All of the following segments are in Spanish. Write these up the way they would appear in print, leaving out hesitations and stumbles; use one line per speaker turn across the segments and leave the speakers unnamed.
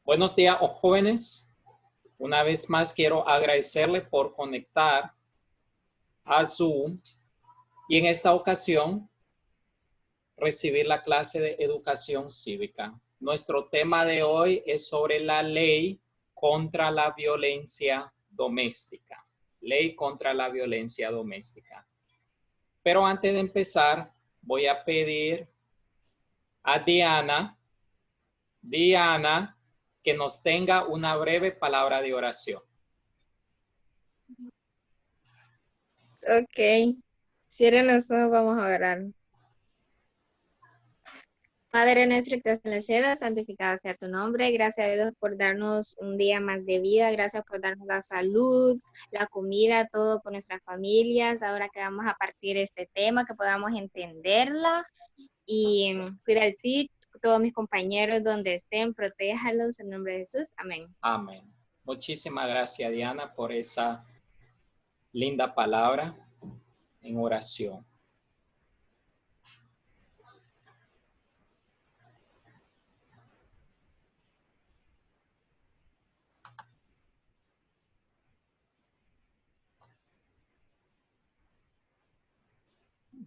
Buenos días, jóvenes. Una vez más quiero agradecerle por conectar a Zoom y en esta ocasión recibir la clase de educación cívica. Nuestro tema de hoy es sobre la ley contra la violencia doméstica. Ley contra la violencia doméstica. Pero antes de empezar, voy a pedir a Diana que nos tenga una breve palabra de oración.
Ok, cierren los ojos, vamos a orar. Padre nuestro que estás en el cielo, santificado sea tu nombre. Gracias a Dios por darnos un día más de vida. Gracias por darnos la salud, la comida, todo por nuestras familias. Ahora que vamos a partir este tema, que podamos entenderla y cuida de ti, todos mis compañeros donde estén, protéjalos en nombre de Jesús. Amén.
Amén. Muchísimas gracias, Diana, por esa linda palabra en oración.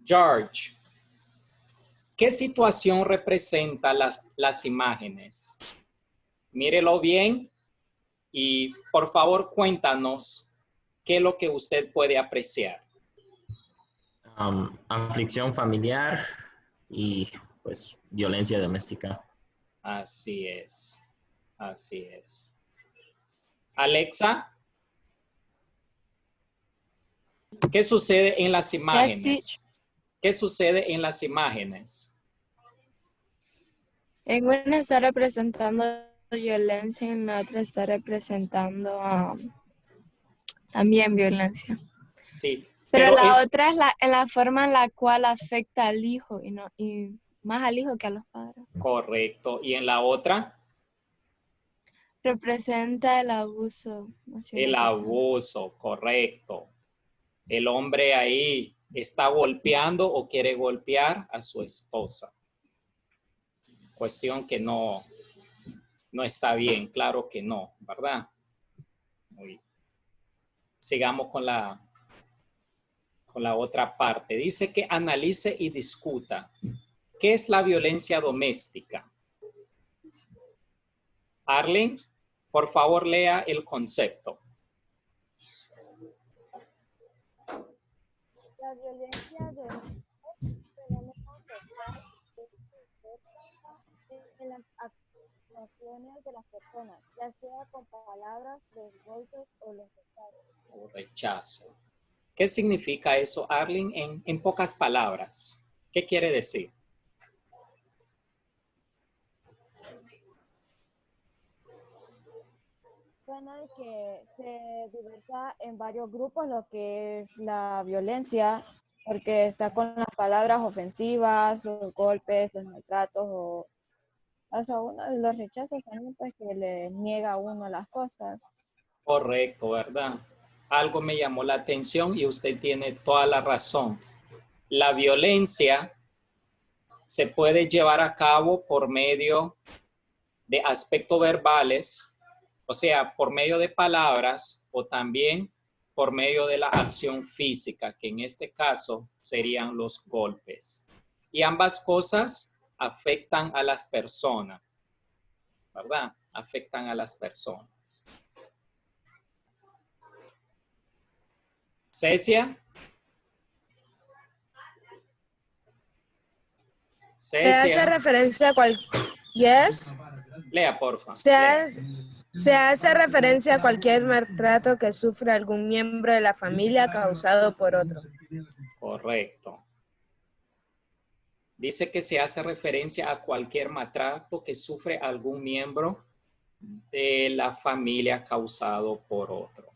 George, ¿qué situación representa las imágenes? Mírelo bien y por favor cuéntanos qué es lo que usted puede apreciar.
Aflicción familiar y pues violencia doméstica.
Así es, así es. Alexa, ¿qué sucede en las imágenes? ¿Qué sucede en las imágenes?
En una está representando violencia y en la otra está representando también violencia.
Sí.
Pero la otra es en la forma en la cual afecta al hijo y más al hijo que a los padres.
Correcto. ¿Y en la otra?
Representa el abuso.
El abuso, correcto. El hombre ahí está golpeando o quiere golpear a su esposa. Cuestión que no está bien, claro que no, ¿verdad? Muy bien. Sigamos con la otra parte. Dice que analice y discuta. ¿Qué es la violencia doméstica? Arlene, por favor, lea el concepto.
La violencia doméstica es un fenómeno social en las actuaciones de las personas, ya sea con palabras, los golpes o los rechazos.
O rechazo. ¿Qué significa eso, Arlene, en pocas palabras? ¿Qué quiere decir?
Suena que se diversa en varios grupos lo que es la violencia, porque está con las palabras ofensivas, los golpes, los maltratos o hasta uno de los rechazos también, pues que le niega a uno las cosas.
Correcto, ¿verdad? Algo me llamó la atención y usted tiene toda la razón. La violencia se puede llevar a cabo por medio de aspectos verbales, o sea, por medio de palabras o también por medio de la acción física, que en este caso serían los golpes. Y ambas cosas afectan a las personas, ¿verdad? Afectan a las personas. Cecia.
Se hace referencia a
Lea, porfa.
Se hace referencia a cualquier maltrato que sufre algún miembro de la familia causado por otro.
Correcto. Dice que se hace referencia a cualquier maltrato que sufre algún miembro de la familia causado por otro.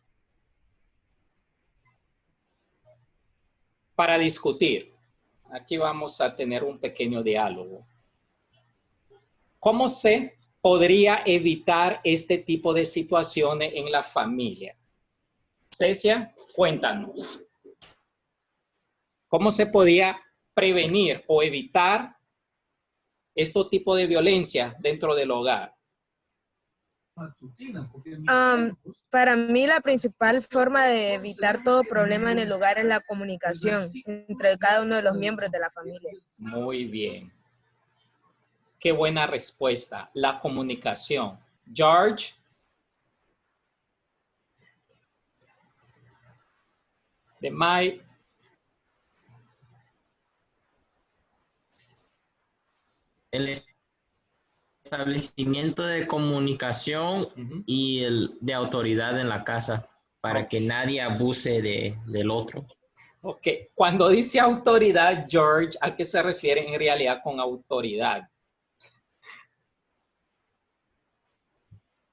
Para discutir, aquí vamos a tener un pequeño diálogo. ¿Cómo se podría evitar este tipo de situaciones en la familia? Cecia, cuéntanos. ¿Cómo se podía prevenir o evitar este tipo de violencia dentro del hogar?
Para mí la principal forma de evitar todo problema en el hogar es la comunicación entre cada uno de los miembros de la familia.
Muy bien. Qué buena respuesta. La comunicación. George. De Mike.
El establecimiento de comunicación y de autoridad en la casa para que nadie abuse del otro.
Ok, cuando dice autoridad, George, ¿a qué se refiere en realidad con autoridad?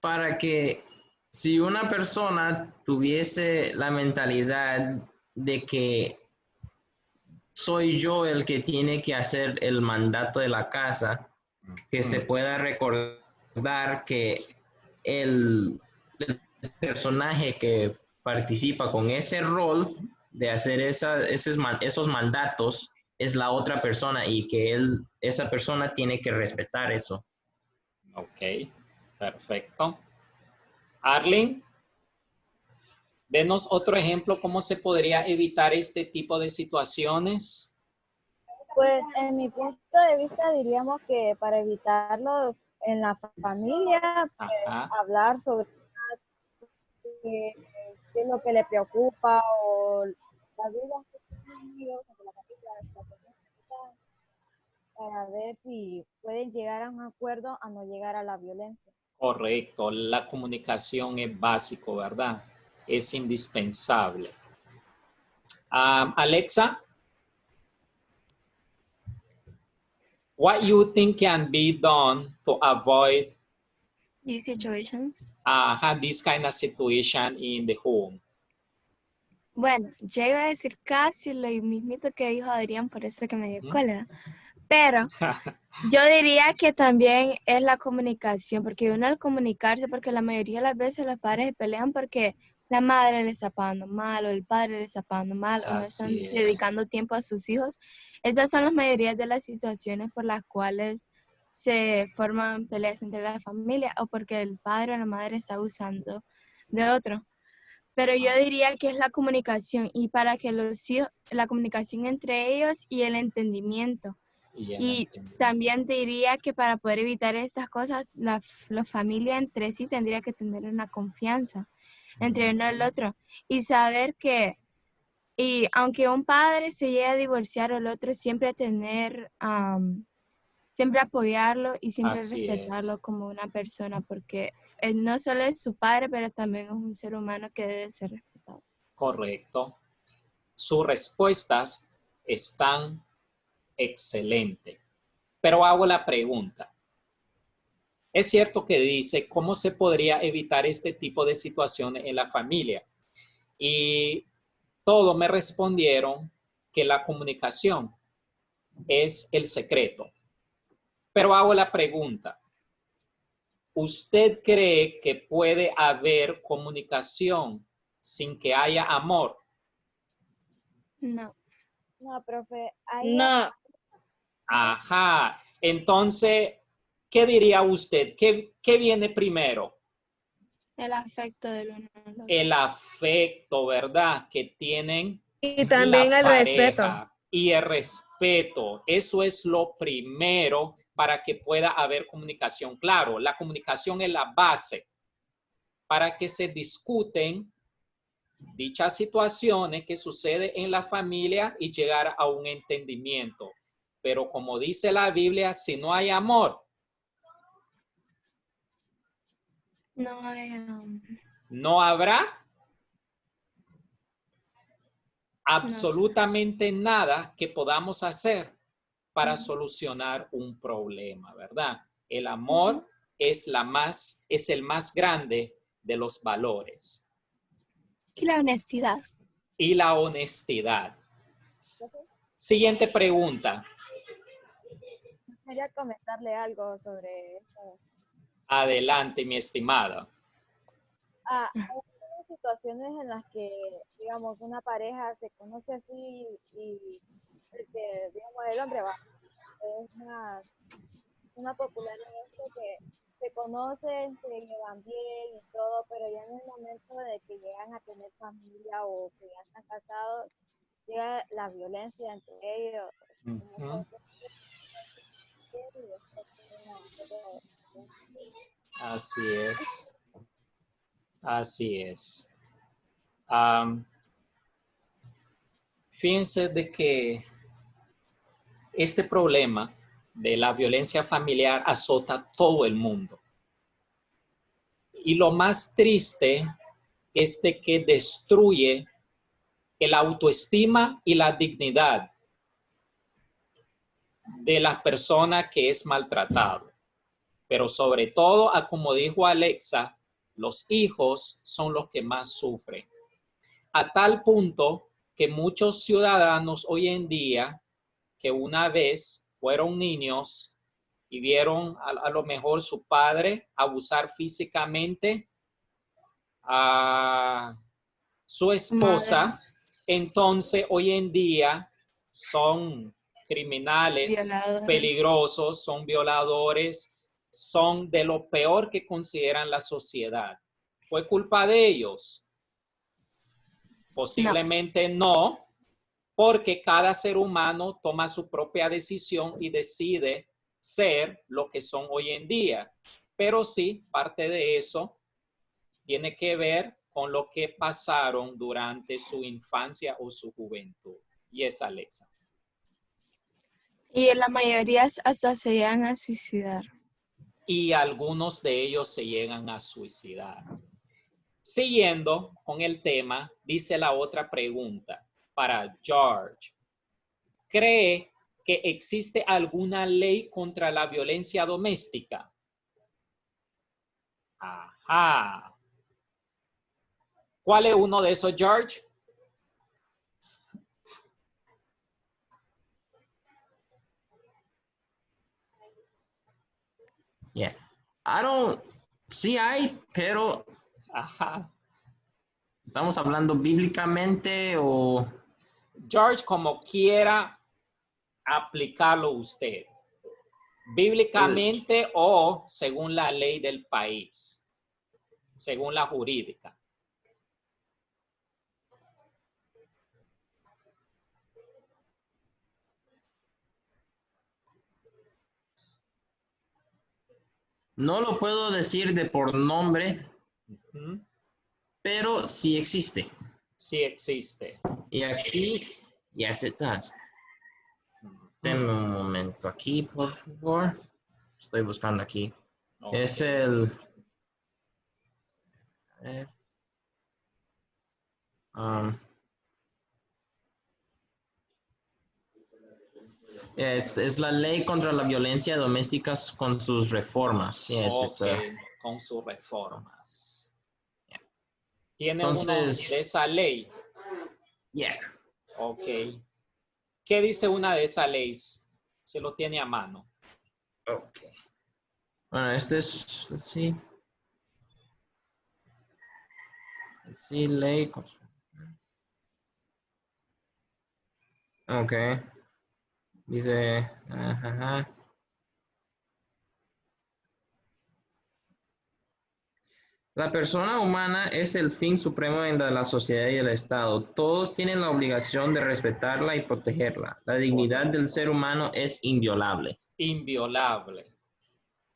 Para que si una persona tuviese la mentalidad de que soy yo el que tiene que hacer el mandato de la casa, que se pueda recordar que el personaje que participa con ese rol de hacer esos mandatos es la otra persona y que esa persona tiene que respetar eso.
Ok, perfecto. Arlene, denos otro ejemplo, ¿cómo se podría evitar este tipo de situaciones?
Pues en mi punto de vista diríamos que para evitarlo en la familia, pues, hablar sobre qué es lo que le preocupa o la vida que tienen ellos, entre la familia, para ver si pueden llegar a un acuerdo a no llegar a la violencia.
Correcto, la comunicación es básico, ¿verdad? Es indispensable. Alexa, what you think can be done to avoid
These situations.
this kind of situation in the home?
Bueno, yo iba a decir casi lo mismito que dijo Adrián, por eso que me dio cólera. Pero yo diría que también es la comunicación, porque uno al comunicarse, porque la mayoría de las veces los padres se pelean porque la madre le está pagando mal, o el padre le está pagando mal, o no están dedicando tiempo a sus hijos. Esas son las mayorías de las situaciones por las cuales se forman peleas entre la familia, o porque el padre o la madre está abusando de otro. Pero yo diría que es la comunicación, y para que los hijos, la comunicación entre ellos y el entendimiento. Y también diría que para poder evitar estas cosas, la familia entre sí tendría que tener una confianza entre uno y el otro. Y saber que, y aunque un padre se llegue a divorciar o el otro, siempre tener, siempre apoyarlo y siempre respetarlo como una persona, porque él no solo es su padre, pero también es un ser humano que debe ser respetado.
Correcto. Sus respuestas están excelentes. Pero hago la pregunta. Es cierto que dice cómo se podría evitar este tipo de situaciones en la familia. Y todos me respondieron que la comunicación es el secreto. Pero hago la pregunta. ¿Usted cree que puede haber comunicación sin que haya amor?
No.
No, profe.
No.
Ajá. Entonces, ¿qué diría usted? ¿Qué viene primero?
El afecto del uno al otro.
El afecto, ¿verdad? Que tienen
y también
la
el respeto.
y el respeto. Eso es lo primero para que pueda haber comunicación. Claro, la comunicación es la base para que se discuten dichas situaciones que suceden en la familia y llegar a un entendimiento. Pero como dice la Biblia, si no hay amor, no habrá absolutamente nada que podamos hacer para solucionar un problema, ¿verdad? El amor es el más grande de los valores.
Y la honestidad.
Y la honestidad. Siguiente pregunta.
Quería comentarle algo sobre esto.
Adelante, mi estimada.
Hay situaciones en las que, digamos, una pareja se conoce así y digamos, el hombre va. Es una popular en esto que se conocen, se llevan bien y todo, pero ya en el momento de que llegan a tener familia o que ya están casados, llega la violencia entre ellos.
Ujú. Así es. Así es. Fíjense de que este problema de la violencia familiar azota todo el mundo. Y lo más triste es de que destruye el autoestima y la dignidad de la persona que es maltratada. Pero sobre todo, como dijo Alexa, los hijos son los que más sufren. A tal punto que muchos ciudadanos hoy en día, que una vez fueron niños y vieron a lo mejor su padre abusar físicamente a su esposa,
Madre.
entonces hoy en día son criminales,
Violadores.
peligrosos, son violadores, son de lo peor que consideran la sociedad. ¿Fue culpa de ellos? Posiblemente no, porque cada ser humano toma su propia decisión y decide ser lo que son hoy en día. Pero sí, parte de eso tiene que ver con lo que pasaron durante su infancia o su juventud. Y es Alexa.
Y la mayoría hasta se llegan a suicidar.
Y algunos de ellos se llegan a suicidar. Siguiendo con el tema, dice la otra pregunta para George. ¿Cree que existe alguna ley contra la violencia doméstica? Ajá. ¿Cuál es uno de esos, George?
Yeah. Sí hay, pero
Ajá.
¿estamos hablando bíblicamente o...?
George, como quiera aplicarlo usted, bíblicamente o según la ley del país, según la jurídica.
No lo puedo decir de por nombre,
Ujú.
pero sí existe.
Sí existe.
Y aquí, yes it does. Denme un momento aquí, por favor. Estoy buscando aquí.
Okay.
Es el... a ver. Es la ley contra la violencia doméstica con sus reformas. Yeah,
Ok, con sus reformas.
Yeah.
¿Tiene
Entonces,
uno de esa ley?
yeah.
Ok. ¿Qué dice una de esas leyes? Se lo tiene a mano.
Ok. Bueno, este es, sí. Sí, ley. Ok. Dice, ajá. La persona humana es el fin supremo de la sociedad y el Estado. Todos tienen la obligación de respetarla y protegerla. La dignidad del ser humano es inviolable.
Inviolable.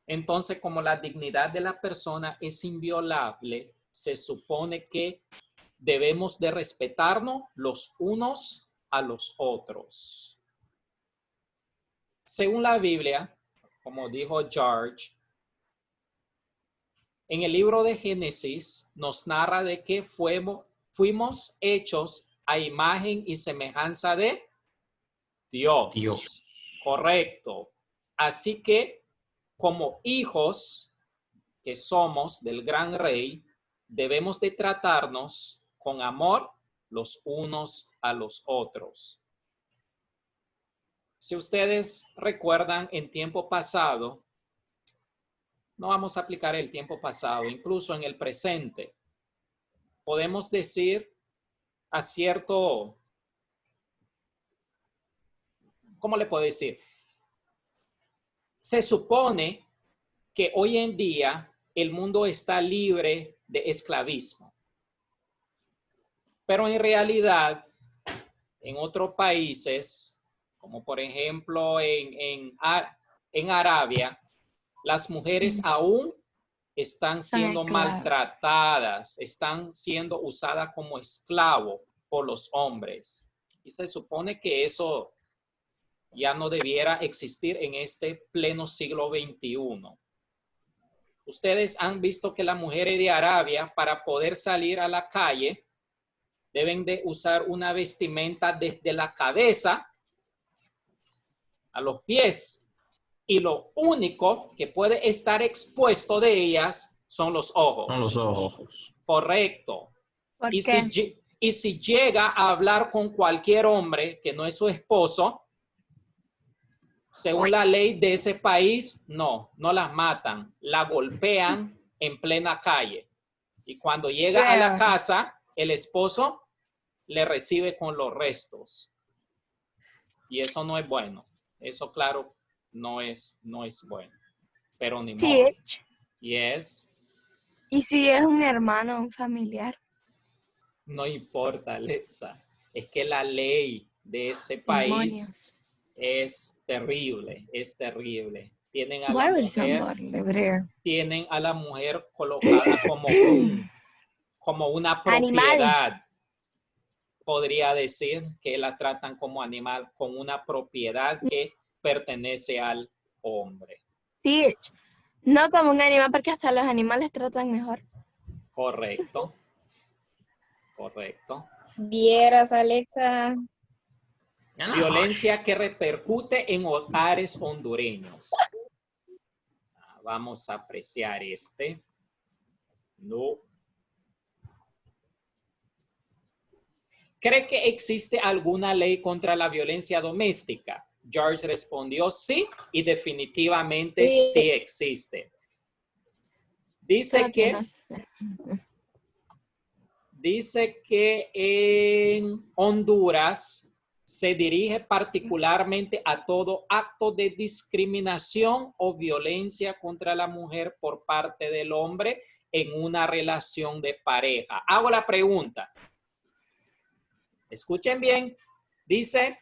Entonces, como la dignidad de la persona es inviolable, se supone que debemos de respetarnos los unos a los otros. Según la Biblia, como dijo George, en el libro de Génesis nos narra de que fuimos hechos a imagen y semejanza de Dios.
Dios.
Correcto. Así que como hijos que somos del gran rey, debemos de tratarnos con amor los unos a los otros. Si ustedes recuerdan en tiempo pasado, no vamos a aplicar el tiempo pasado, incluso en el presente, podemos decir a cierto, ¿cómo le puedo decir? Se supone que hoy en día el mundo está libre de esclavismo. Pero en realidad, en otros países, como por ejemplo en Arabia, las mujeres aún están siendo maltratadas, están siendo usadas como esclavos por los hombres. Y se supone que eso ya no debiera existir en este pleno siglo XXI. Ustedes han visto que las mujeres de Arabia, para poder salir a la calle, deben de usar una vestimenta desde la cabeza a los pies. Y lo único que puede estar expuesto de ellas son los ojos.
Son los ojos.
Correcto.
¿Por
Y
qué?
si llega a hablar con cualquier hombre que no es su esposo, según la ley de ese país, no las matan, la golpean en plena calle. Y cuando llega a la casa, el esposo le recibe con los restos. Y eso no es bueno. Eso, claro, no es bueno. Pero ni modo.
Teach.
Yes.
¿Y si es un hermano, un familiar?
No importa, Alexa. Es que la ley de ese país
Demonios.
es terrible, es terrible. Tienen a
Why
la
would
mujer,
somebody live there?
tienen a la mujer colocada como una propiedad. Podría decir que la tratan como animal, con una propiedad que pertenece al hombre.
Teach. No como un animal, porque hasta los animales tratan mejor.
Correcto. Correcto.
Vieras, Alexa.
Violencia que repercute en hogares hondureños. Vamos a apreciar este. No. ¿Cree que existe alguna ley contra la violencia doméstica? George respondió sí, y definitivamente sí existe. Dice que,
no sé.
dice que en Honduras se dirige particularmente a todo acto de discriminación o violencia contra la mujer por parte del hombre en una relación de pareja. Hago la pregunta. Escuchen bien. Dice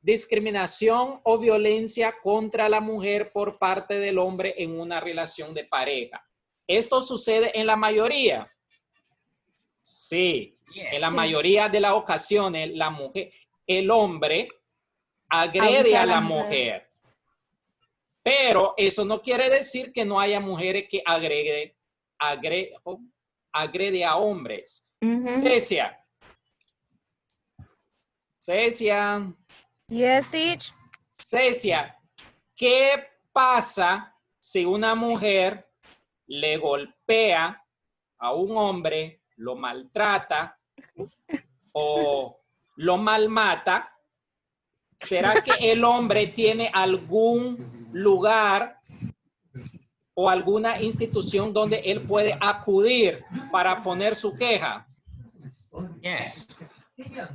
discriminación o violencia contra la mujer por parte del hombre en una relación de pareja. ¿Esto sucede en la mayoría? Sí. En la mayoría de las ocasiones, el hombre agrede a la mujer. Pero eso no quiere decir que no haya mujeres que agrede a hombres. Cecia.
Yes, teach.
Cecia, ¿qué pasa si una mujer le golpea a un hombre, lo maltrata o lo malmata? ¿Será que el hombre tiene algún lugar o alguna institución donde él puede acudir para poner su queja?
Yes.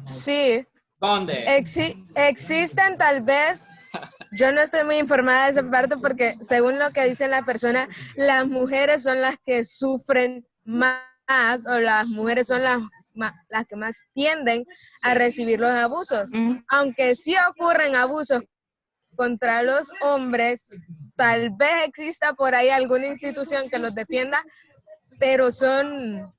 Sí.
¿Dónde?
Existen tal vez, yo no estoy muy informada de esa parte porque según lo que dice la persona, las mujeres son las que sufren más o las mujeres son las que más tienden a recibir los abusos. Aunque sí ocurren abusos contra los hombres, tal vez exista por ahí alguna institución que los defienda, pero son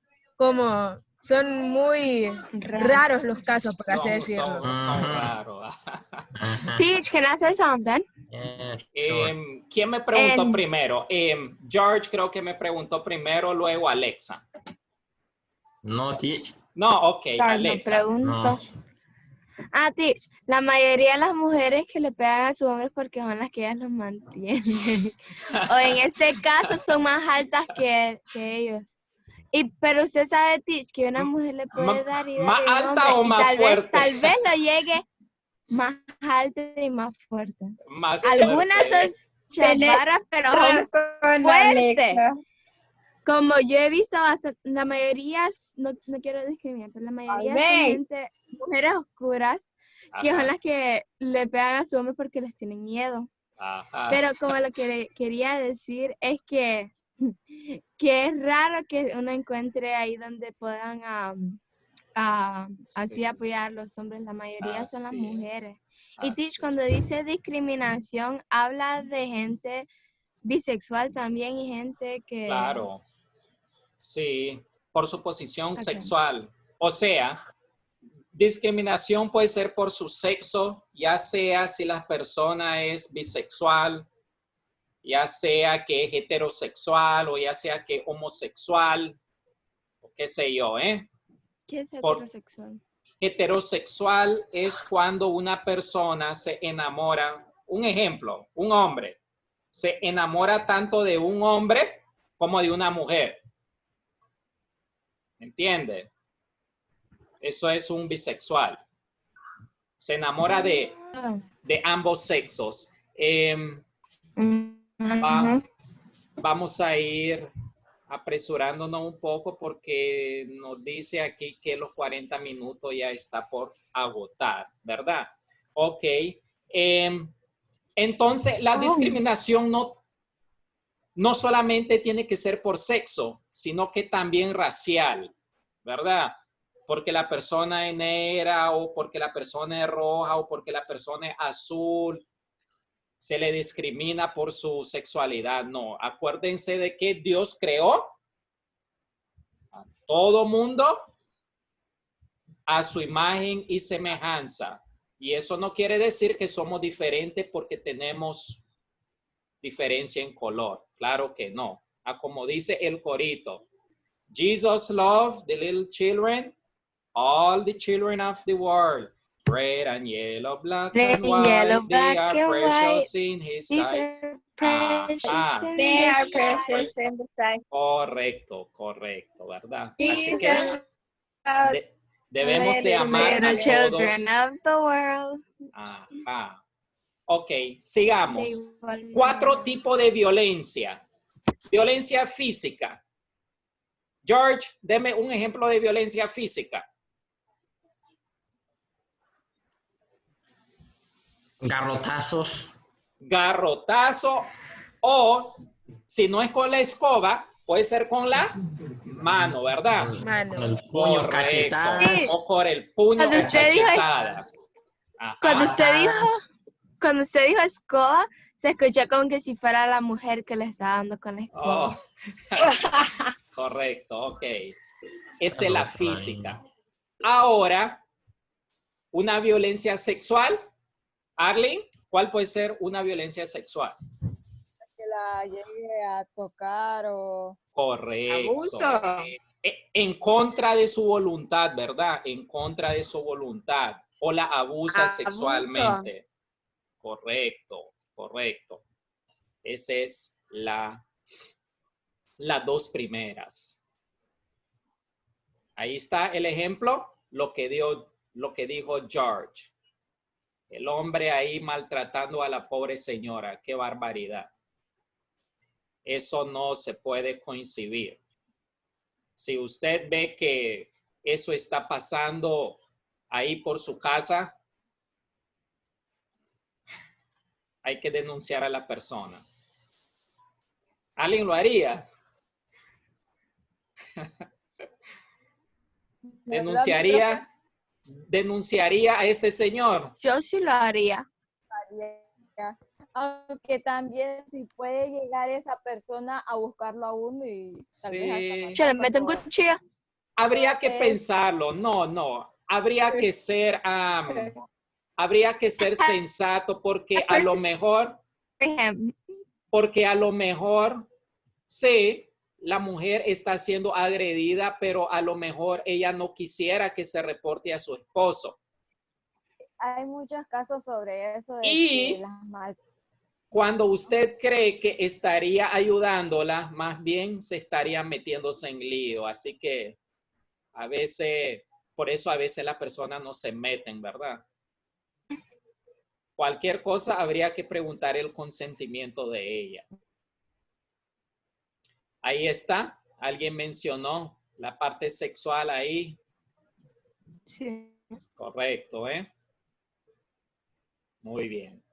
muy raros los casos, por así decirlo.
Son raros.
Teach, can I say something?
Sure.
¿Quién me preguntó primero? George creo que me preguntó primero, luego Alexa.
No, teach.
No, ok,
George,
Alexa.
me pregunto.
No.
Teach, la mayoría de las mujeres que le pegan a sus hombres porque son las que ellas los mantienen. O en este caso son más altas que ellos. Pero usted sabe, Teach, que una mujer le puede dar y dar
¿Más
a un
alta
hombre,
o más fuerte?
Tal vez lo llegue más alto y más fuerte.
Más
Algunas
fuerte.
son chaparras, pero son fuertes. Como yo he visto, la mayoría, no quiero discriminar, pero la mayoría son mujeres oscuras, que son las que le pegan a su hombre porque les tienen miedo.
Ajá.
Pero como lo que quería decir es que es raro que uno encuentre ahí donde puedan así
Sí,
apoyar a los hombres. La mayoría son las
así es.
mujeres. Y Teach,
Así.
cuando dice discriminación, habla de gente bisexual también y gente que...
Claro. Sí, por su posición
Ok.
sexual. O sea, discriminación puede ser por su sexo, ya sea si la persona es bisexual, ya sea que es heterosexual o ya sea que es homosexual, o qué sé yo, ¿eh?
¿Qué es
Por
heterosexual?
heterosexual es cuando una persona se enamora, un ejemplo, un hombre, se enamora tanto de un hombre como de una mujer. ¿Entiende? Eso es un bisexual. Se enamora de ambos sexos. Vamos a ir apresurándonos un poco porque nos dice aquí que los 40 minutos ya está por agotar, ¿verdad? Ok. Entonces, la discriminación no solamente tiene que ser por sexo, sino que también racial, ¿verdad? Porque la persona es negra o porque la persona es roja o porque la persona es azul, se le discrimina por su sexualidad. No, acuérdense de que Dios creó a todo mundo a su imagen y semejanza. Y eso no quiere decir que somos diferentes porque tenemos diferencia en color. Claro que no. Como dice el corito, Jesus loved the little children, all the children of the world. Red and yellow, black and white, they are precious in his sight.
They are precious in the sight.
Correcto, ¿verdad? Así que
Jesus,
debemos de amar a todos.
Children of the world.
Ajá. Ok, sigamos. 4 tipos de violencia. Violencia física. George, deme un ejemplo de violencia física.
Garrotazos.
Garrotazo o si no es con la escoba, puede ser con la mano, ¿verdad?
Con el puño,
Correcto.
cachetadas.
O con el puño
Cuando
o
usted dijo-
cachetada. Ajá.
Cuando usted dijo escoba, se escuchó como que si fuera la mujer que le está dando con la escoba.
Oh. Correcto, ok. Esa es la física. Ahora, una violencia sexual. Arlene, ¿cuál puede ser una violencia sexual?
Que la llegue a tocar o...
Correcto.
abuso.
En contra de su voluntad, ¿verdad? En contra de su voluntad. O la abusa
Abuso.
sexualmente. Correcto. Esa es las 2 primeras. Ahí está el ejemplo, lo que dijo George. El hombre ahí maltratando a la pobre señora. ¡Qué barbaridad! Eso no se puede coincidir. Si usted ve que eso está pasando ahí por su casa, hay que denunciar a la persona. ¿Alguien lo haría? ¿Denunciaría a este señor?
Yo sí lo haría.
Aunque también si puede llegar esa persona a buscarlo a uno y tal vez hasta
Sí.
matarlo,
Yo le meto en cuchilla.
Habría que pensarlo. No. Habría que ser sensato porque a lo mejor, sí, la mujer está siendo agredida, pero a lo mejor ella no quisiera que se reporte a su esposo.
Hay muchos casos sobre eso de
Y
que las mal...
cuando usted cree que estaría ayudándola, más bien se estaría metiéndose en lío. Así que a veces, por eso a veces las personas no se meten, ¿verdad? Cualquier cosa habría que preguntar el consentimiento de ella. Ahí está. Alguien mencionó la parte sexual ahí.
Sí.
Correcto, ¿eh? Muy bien.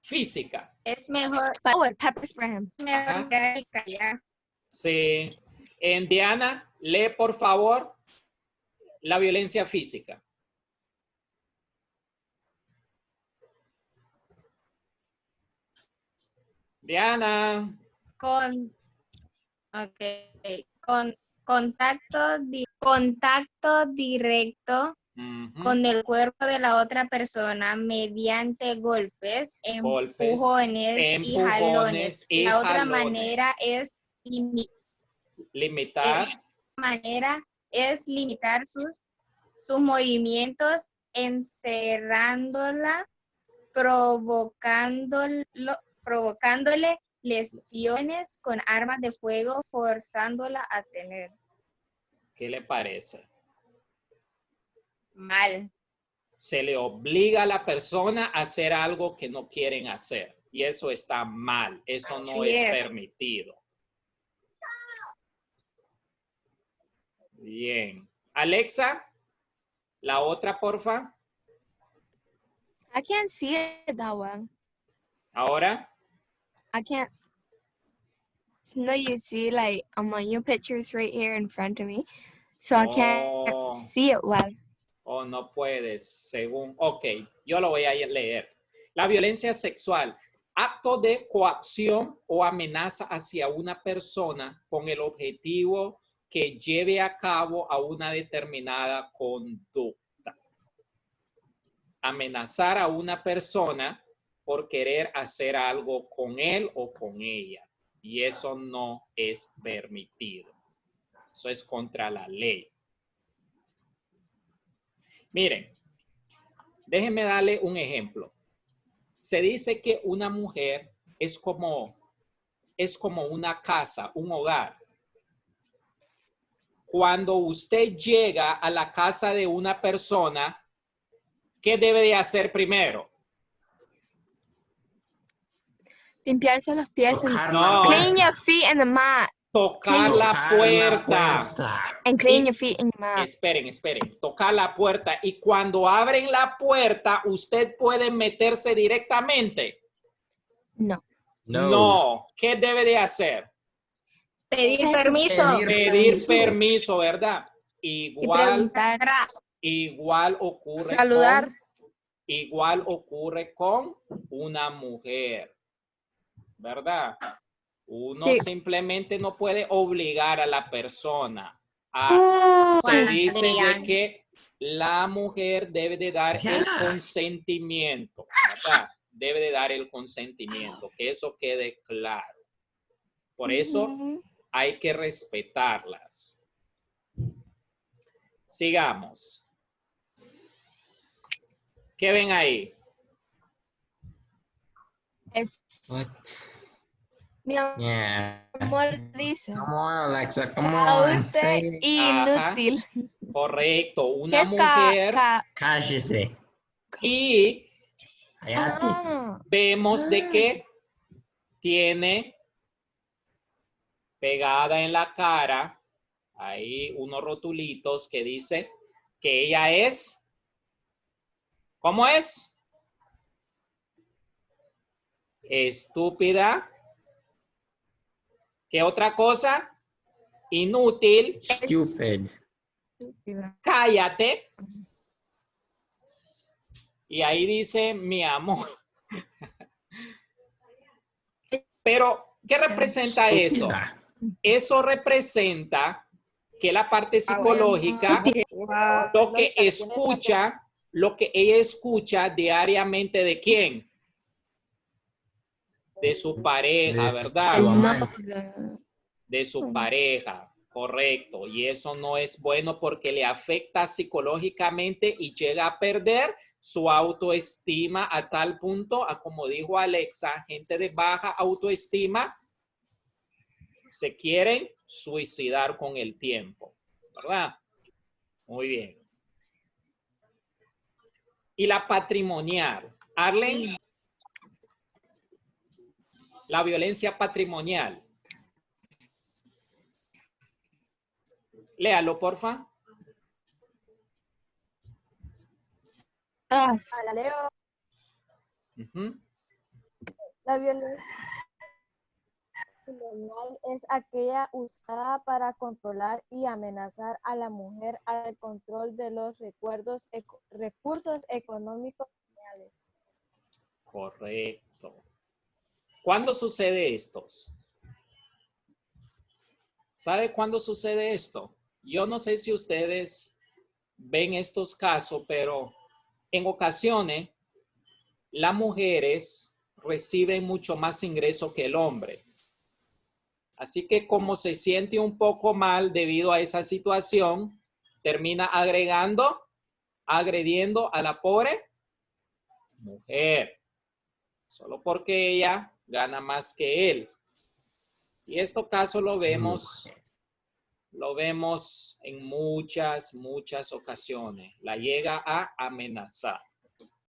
Física.
Es mejor,
Pepper spray.
Ajá.
que callar.
Sí. Diana, lee por favor la violencia física. Diana.
Contacto directo
Ujú.
con el cuerpo de la otra persona mediante golpes, empujones y jalones. La otra manera es
limitar
sus movimientos, encerrándola, provocándole lesiones con armas de fuego, forzándola a tener.
¿Qué le parece?
Mal.
Se le obliga a la persona a hacer algo que no quieren hacer. Y eso está mal. Eso no
Así
es
es.
permitido. Bien. Alexa, la otra, porfa.
I can't see it that well.
Ahora.
I can't. No, you see, like, your pictures right here in front of me. So I can't see it well.
Oh, no puedes, según. Ok, yo lo voy a leer. La violencia sexual, acto de coacción o amenaza hacia una persona con el objetivo que lleve a cabo a una determinada conducta. Amenazar a una persona por querer hacer algo con él o con ella. Y eso no es permitido. Eso es contra la ley. Miren, déjenme darle un ejemplo. Se dice que una mujer es como una casa, un hogar. Cuando usted llega a la casa de una persona, ¿qué debe de hacer primero?
Limpiarse los pies.
No.
Clean your feet in the mat.
Tocar la puerta.
And clean your feet in the mat.
Esperen. Tocar la puerta. Y cuando abren la puerta, ¿usted puede meterse directamente?
No.
No. ¿Qué debe de hacer?
Pedir permiso.
Pedir permiso, ¿verdad? Igual ocurre
Saludar.
Igual ocurre con una mujer, ¿verdad? Uno simplemente no puede obligar a la persona. Se dice de que la mujer debe de dar el consentimiento, ¿verdad? Debe de dar el consentimiento, que eso quede claro. Por eso hay que respetarlas. Sigamos. ¿Qué ven ahí?
Mi amor dice.
Come on, Alexa, come on.
Inútil.
Ajá, correcto. Una
¿Qué es
mujer.
Cállese.
Y vemos de que tiene pegada en la cara ahí unos rotulitos que dice que ella es. ¿Cómo es? Estúpida. ¿Qué otra cosa? Inútil.
Stupid.
Cállate. Y ahí dice mi amor. Pero, ¿qué representa eso? Eso representa que la parte psicológica, lo que ella escucha diariamente ¿de quién? De su pareja, ¿verdad? De su pareja, correcto. Y eso no es bueno porque le afecta psicológicamente y llega a perder su autoestima a tal punto, a como dijo Alexa, gente de baja autoestima se quieren suicidar con el tiempo, ¿verdad? Muy bien. Y la patrimonial. Arlen, la violencia patrimonial. Léalo, porfa.
La leo. La violencia patrimonial es aquella usada para controlar y amenazar a la mujer al control de los recursos económicos reales.
Correcto. ¿Cuándo sucede esto? ¿Sabe cuándo sucede esto? Yo no sé si ustedes ven estos casos, pero en ocasiones las mujeres reciben mucho más ingreso que el hombre. Así que como se siente un poco mal debido a esa situación, termina agrediendo a la pobre mujer, solo porque ella gana más que él. Y estos casos lo vemos en muchas ocasiones. La llega a amenazar.